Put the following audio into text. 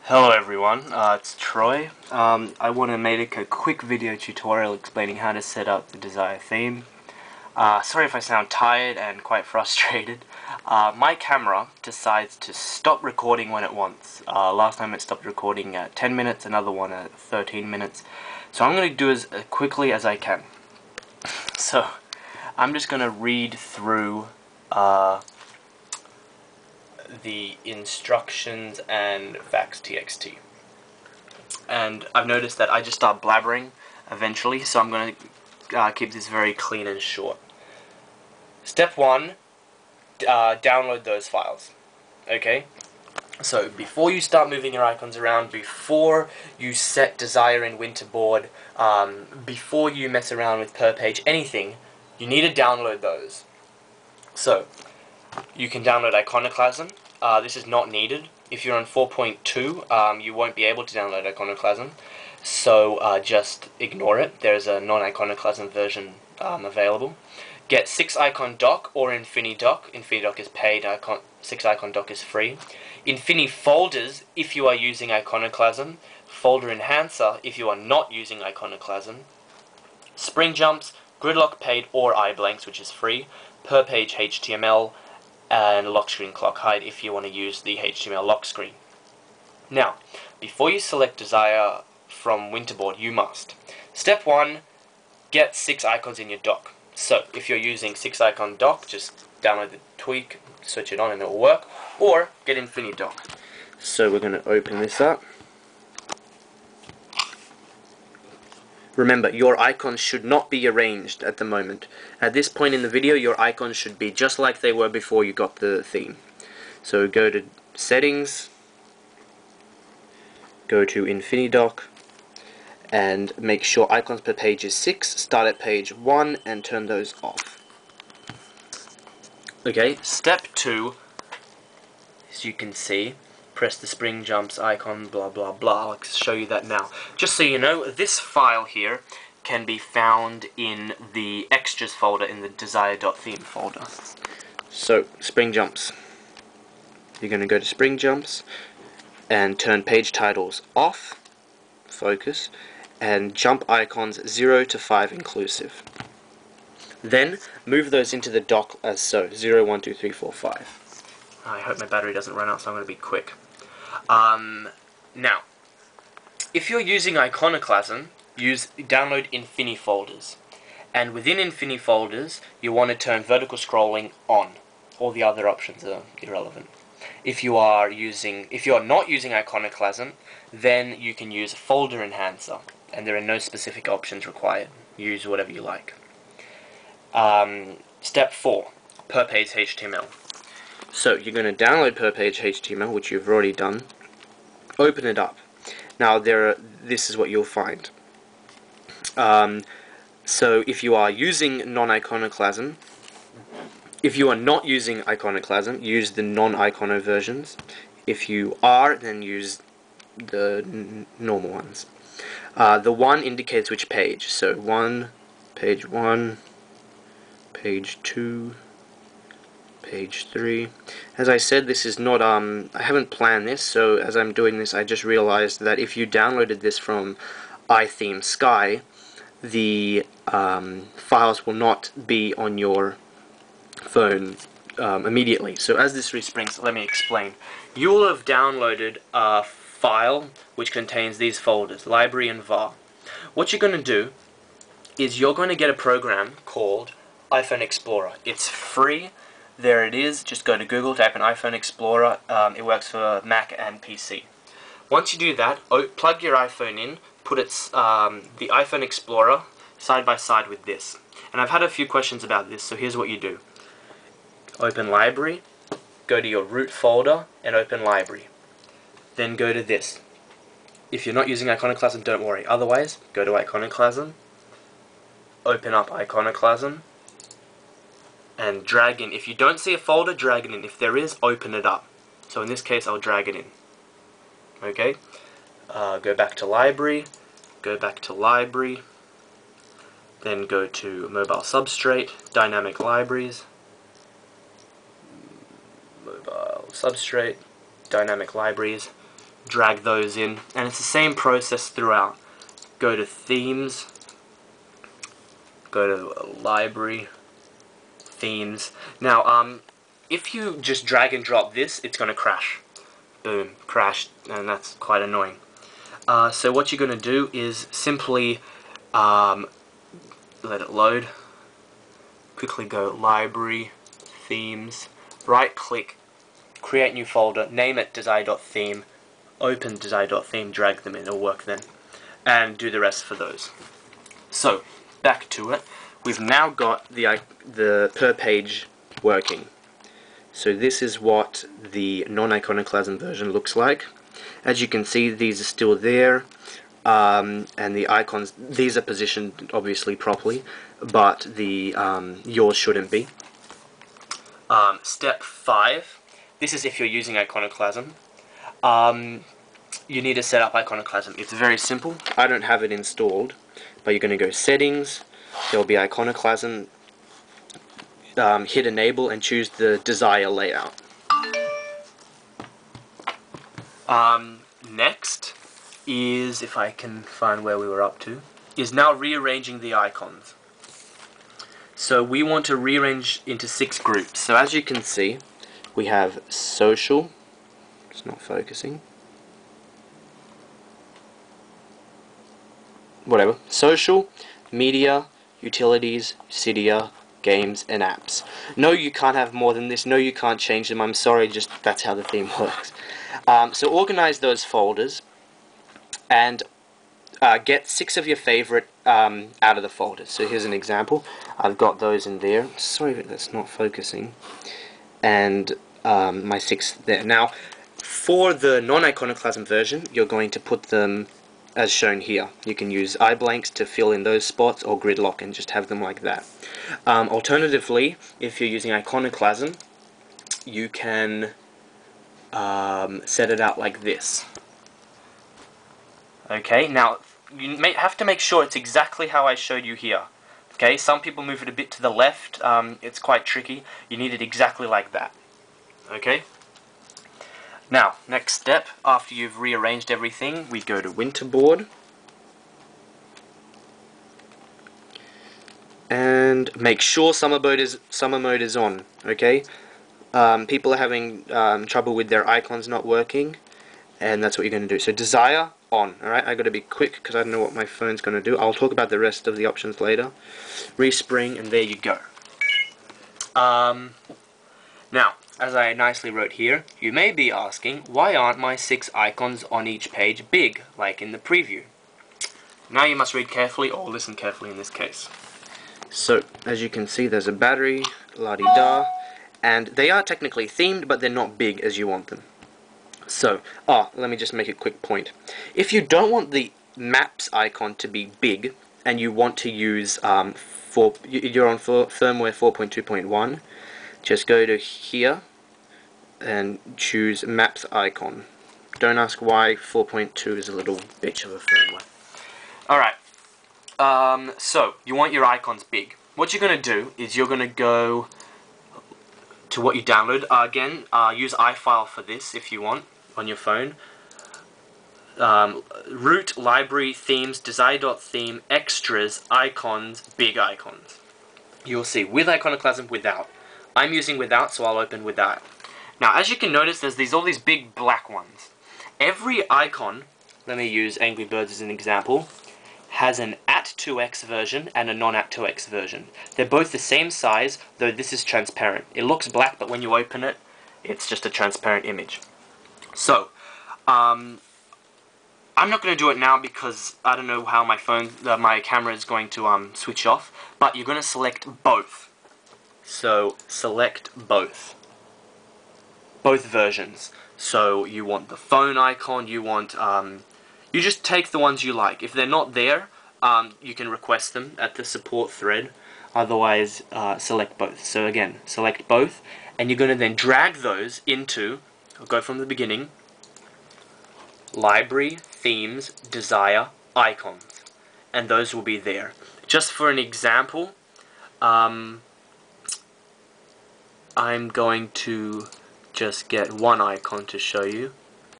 Hello everyone, it's Troy. I want to make a quick video tutorial explaining how to set up the DeZire theme. Sorry if I sound tired and quite frustrated. My camera decides to stop recording when it wants. Last time it stopped recording at 10 minutes, another one at 13 minutes. So I'm going to do as quickly as I can. So I'm just going to read through the instructions and facts.txt. And I've noticed that I just start blabbering eventually, so I'm going to keep this very clean and short. Step 1, download those files. Okay? So before you start moving your icons around, before you set DeZire in Winterboard, before you mess around with per page, anything, you need to download those. So you can download Iconoclasm. This is not needed. If you're on 4.2, you won't be able to download Iconoclasm, so just ignore it. There's a non-Iconoclasm version available. Get 6icon.doc or InfiniDoc. InfiniDoc is paid, 6icon.doc is free. InfiniFolders if you are using Iconoclasm. Folder Enhancer if you are not using Iconoclasm. Spring Jumps, Gridlock paid or iBlanks, which is free. Per page HTML, and lock screen clock hide if you want to use the HTML lock screen. Now, before you select DeZire from Winterboard, you must. Step 1, get 6 icons in your dock. So, if you're using 6icon doc, just download the tweak, switch it on and it will work, or get InfiniDoc. So we're going to open this up. Remember, your icons should not be arranged at the moment. At this point in the video, your icons should be just like they were before you got the theme. So go to Settings, go to InfiniDoc, and make sure icons per page is 6, start at page 1, and turn those off. Okay, step 2, as you can see, press the spring jumps icon, blah blah blah. I'll show you that now. Just so you know, this file here can be found in the extras folder in the DeZire.theme folder. So, spring jumps. You're going to go to spring jumps and turn page titles off, focus, and jump icons 0 to 5 inclusive. Then move those into the dock as so, 0, 1, 2, 3, 4, 5. I hope my battery doesn't run out, so I'm going to be quick. Now, if you're using Iconoclasm, download InfiniFolders. And within InfiniFolders, you want to turn vertical scrolling on. All the other options are irrelevant. If you are not using Iconoclasm, then you can use Folder Enhancer, and there are no specific options required. Use whatever you like. Step 4, per page HTML. So you're going to download per page HTML, which you've already done. Open it up. Now this is what you'll find. So if you are using non-Iconoclasm, if you are not using Iconoclasm, use the non-Icono versions. If you are, then use the normal ones. The 1 indicates which page. So page 1, page 2, page 3. As I said, this is not, I haven't planned this, so as I'm doing this, I just realized that if you downloaded this from iThemeSky, the files will not be on your phone immediately. So as this resprings, let me explain. You will have downloaded a file which contains these folders, library and var. What you're going to do is you're going to get a program called iPhone Explorer. It's free. There it is. Just go to Google, type in iPhone Explorer. It works for Mac and PC. Once you do that, plug your iPhone in, put the iPhone Explorer side by side with this. And I've had a few questions about this, so here's what you do. Open Library, go to your root folder, and open Library. Then go to this. If you're not using Iconoclasm, don't worry. Otherwise, go to Iconoclasm, open up Iconoclasm, and drag in. If you don't see a folder, drag it in. If there is, open it up. So in this case, I'll drag it in. Okay? Go back to Library, then go to Mobile Substrate, Dynamic Libraries, Mobile Substrate, Dynamic Libraries, drag those in, and it's the same process throughout. Go to themes, go to library, themes. Now, if you just drag and drop this, it's going to crash. Boom, crashed, and that's quite annoying. So what you're going to do is simply let it load. Quickly go library, themes, right click, create new folder, name it DeZire.theme, open DeZire.theme, drag them in, it'll work then. And do the rest for those. So, back to it. We've now got the per page working. So this is what the non-iconoclasm version looks like. As you can see, these are still there, and the icons, these are positioned obviously properly, but the yours shouldn't be. Step 5, this is if you're using iconoclasm. You need to set up iconoclasm. It's very simple. I don't have it installed, but you're going to go settings, there'll be iconoclasm, hit enable and choose the DeZire layout. Next is, if I can find where we were up to, is now rearranging the icons. So we want to rearrange into 6 groups. So as you can see, we have social, it's not focusing, whatever, social, media, utilities, Cydia, games, and apps. No, you can't have more than this. No, you can't change them. I'm sorry, just that's how the theme works. So organize those folders and get 6 of your favorite out of the folders. So here's an example. I've got those in there. Sorry that's not focusing. And my 6 there. Now, for the non-iconoclasm version, you're going to put them as shown here. You can use eye blanks to fill in those spots, or grid lock and just have them like that. Alternatively, if you're using iconoclasm, you can set it out like this. Okay, now you may have to make sure it's exactly how I showed you here. Okay, some people move it a bit to the left, it's quite tricky. You need it exactly like that. Okay? Now, next step, after you've rearranged everything, we go to Winterboard. And make sure summer mode is on, okay? People are having trouble with their icons not working, and that's what you're going to do. So DeZire on, alright? I got to be quick because I don't know what my phone's going to do. I'll talk about the rest of the options later. Respring, and there you go. Now, as I nicely wrote here, you may be asking, why aren't my 6 icons on each page big, like in the preview? Now you must read carefully, or listen carefully in this case. So, as you can see, there's a battery, la-di-da, and they are technically themed, but they're not big as you want them. So, let me just make a quick point. If you don't want the maps icon to be big, and you want to use, you're on firmware 4.2.1, just go to here, and choose maps icon. Don't ask why 4.2 is a little bitch of a firmware. Alright, so you want your icons big. What you're going to do is you're going to go to what you download. Again, use iFile for this if you want on your phone. Root, library, themes, DeZire.theme, extras, icons, big icons. You'll see with iconoclasm, without. I'm using without, so I'll open without. Now, as you can notice, there's all these big black ones. Every icon, let me use Angry Birds as an example, has an @2x version and a non-@2x version. They're both the same size, though this is transparent. It looks black, but when you open it, it's just a transparent image. So, I'm not going to do it now because I don't know how my camera is going to switch off, but you're going to select both. So, select both versions. So, you want the phone icon, you want, you just take the ones you like. If they're not there, you can request them at the support thread. Otherwise, select both. So again, select both, and you're going to then drag those into, I'll go from the beginning, library, themes, DeZire, icons. And those will be there. Just for an example, I'm going to just get one icon to show you.